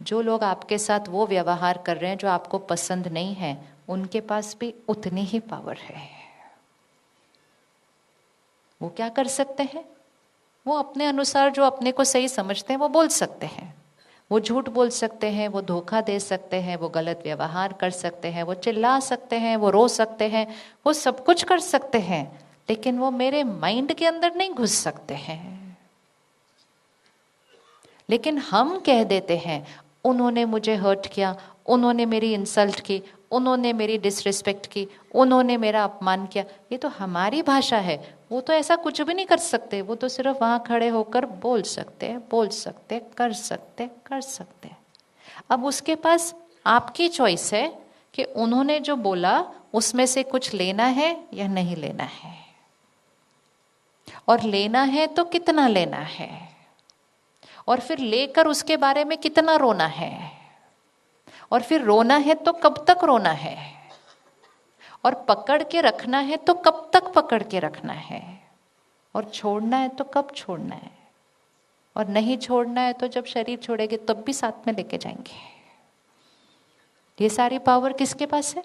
जो लोग आपके साथ वो व्यवहार कर रहे हैं जो आपको पसंद नहीं है, उनके पास भी उतनी ही पावर है। वो क्या कर सकते हैं? वो अपने अनुसार जो अपने को सही समझते हैं वो बोल सकते हैं। वो झूठ बोल सकते हैं, वो धोखा दे सकते हैं, वो गलत व्यवहार कर सकते हैं, वो चिल्ला सकते हैं, वो रो सकते हैं, वो सब कुछ कर सकते हैं, लेकिन वो मेरे माइंड के अंदर नहीं घुस सकते हैं। लेकिन हम कह देते हैं उन्होंने मुझे हर्ट किया, उन्होंने मेरी इंसल्ट की, उन्होंने मेरी डिसरिस्पेक्ट की, उन्होंने मेरा अपमान किया। ये तो हमारी भाषा है। वो तो ऐसा कुछ भी नहीं कर सकते, वो तो सिर्फ वहां खड़े होकर बोल सकते हैं, बोल सकते, कर सकते, कर सकते। अब उसके पास आपकी चॉइस है कि उन्होंने जो बोला उसमें से कुछ लेना है या नहीं लेना है, और लेना है तो कितना लेना है, और फिर लेकर उसके बारे में कितना रोना है, और फिर रोना है तो कब तक रोना है, और पकड़ के रखना है तो कब तक पकड़ के रखना है, और छोड़ना है तो कब छोड़ना है, और नहीं छोड़ना है तो जब शरीर छोड़ेंगे तब भी साथ में लेके जाएंगे। ये सारी पावर किसके पास है?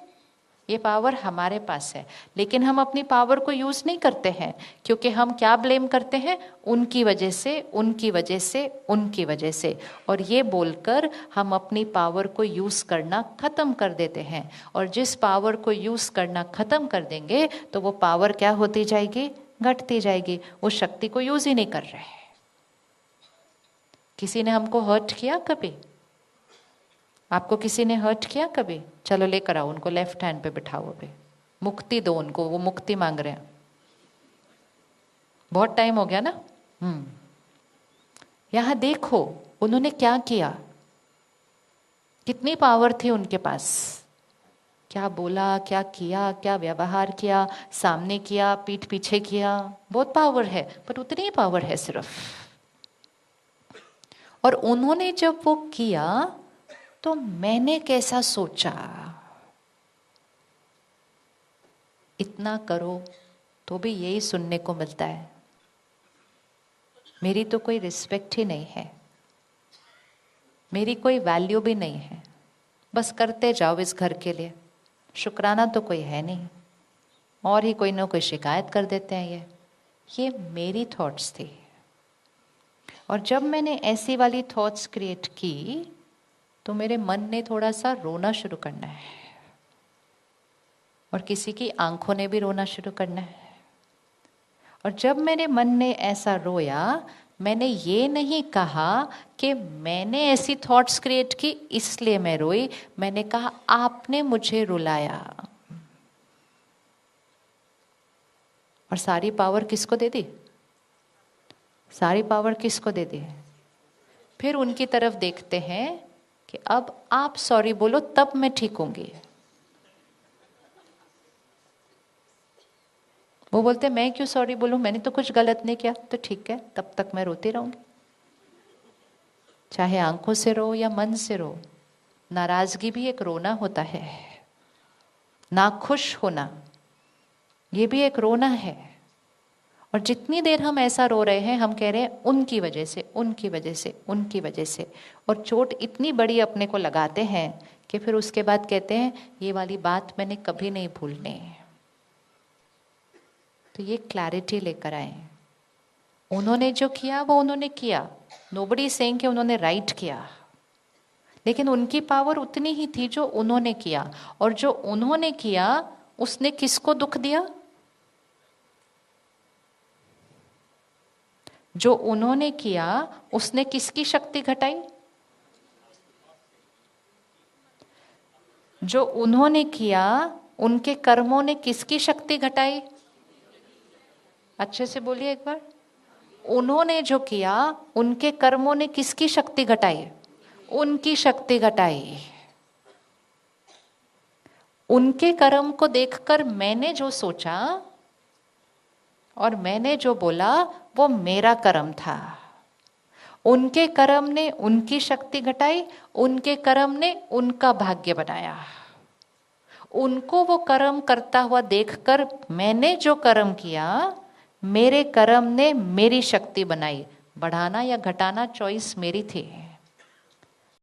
ये पावर हमारे पास है। लेकिन हम अपनी पावर को यूज नहीं करते हैं, क्योंकि हम क्या ब्लेम करते हैं? उनकी वजह से, उनकी वजह से, उनकी वजह से। और ये बोलकर हम अपनी पावर को यूज करना खत्म कर देते हैं। और जिस पावर को यूज करना खत्म कर देंगे तो वो पावर क्या होती जाएगी? घटती जाएगी। उस शक्ति को यूज ही नहीं कर रहे। किसी ने हमको हर्ट किया कभी? आपको किसी ने हर्ट किया कभी? चलो लेकर आओ उनको, लेफ्ट हैंड पे बिठाओ, अभी मुक्ति दो उनको, वो मुक्ति मांग रहे हैं। बहुत टाइम हो गया ना। यहां देखो उन्होंने क्या किया, कितनी पावर थी उनके पास। क्या बोला, क्या किया, क्या व्यवहार किया, सामने किया, पीठ पीछे किया, बहुत पावर है। पर उतनी ही पावर है सिर्फ। और उन्होंने जब वो किया तो मैंने कैसा सोचा? इतना करो तो भी यही सुनने को मिलता है, मेरी तो कोई रिस्पेक्ट ही नहीं है, मेरी कोई वैल्यू भी नहीं है, बस करते जाओ इस घर के लिए, शुक्राना तो कोई है नहीं, और ही कोई ना कोई शिकायत कर देते हैं। ये मेरी थॉट्स थी। और जब मैंने ऐसी वाली थॉट्स क्रिएट की तो मेरे मन ने थोड़ा सा रोना शुरू करना है, और किसी की आंखों ने भी रोना शुरू करना है। और जब मेरे मन ने ऐसा रोया, मैंने ये नहीं कहा कि मैंने ऐसी थॉट्स क्रिएट की इसलिए मैं रोई, मैंने कहा आपने मुझे रुलाया। और सारी पावर किसको दे दी? सारी पावर किसको दे दी? फिर उनकी तरफ देखते हैं कि अब आप सॉरी बोलो तब मैं ठीक होंगी। वो बोलते मैं क्यों सॉरी बोलूं, मैंने तो कुछ गलत नहीं किया। तो ठीक है, तब तक मैं रोती रहूंगी, चाहे आंखों से रो या मन से रो। नाराजगी भी एक रोना होता है, नाखुश होना ये भी एक रोना है। और जितनी देर हम ऐसा रो रहे हैं, हम कह रहे हैं उनकी वजह से, उनकी वजह से, उनकी वजह से। और चोट इतनी बड़ी अपने को लगाते हैं कि फिर उसके बाद कहते हैं ये वाली बात मैंने कभी नहीं भूलनी। तो ये क्लैरिटी लेकर आए। उन्होंने जो किया वो उन्होंने किया, नोबडी सेइंग कि उन्होंने राइट किया, लेकिन उनकी पावर उतनी ही थी जो उन्होंने किया। और जो उन्होंने किया उसने किसको दुख दिया? जो उन्होंने किया उसने किसकी शक्ति घटाई? जो उन्होंने किया उनके कर्मों ने किसकी शक्ति घटाई? अच्छे से बोलिए एक बार। उन्होंने जो किया उनके कर्मों ने किसकी शक्ति घटाई? उनकी शक्ति घटाई। उनके कर्म को देखकर मैंने जो सोचा और मैंने जो बोला वो मेरा कर्म था। उनके कर्म ने उनकी शक्ति घटाई, उनके कर्म ने उनका भाग्य बनाया। उनको वो कर्म करता हुआ देखकर मैंने जो कर्म किया, मेरे कर्म ने मेरी शक्ति बनाई। बढ़ाना या घटाना चॉइस मेरी थी।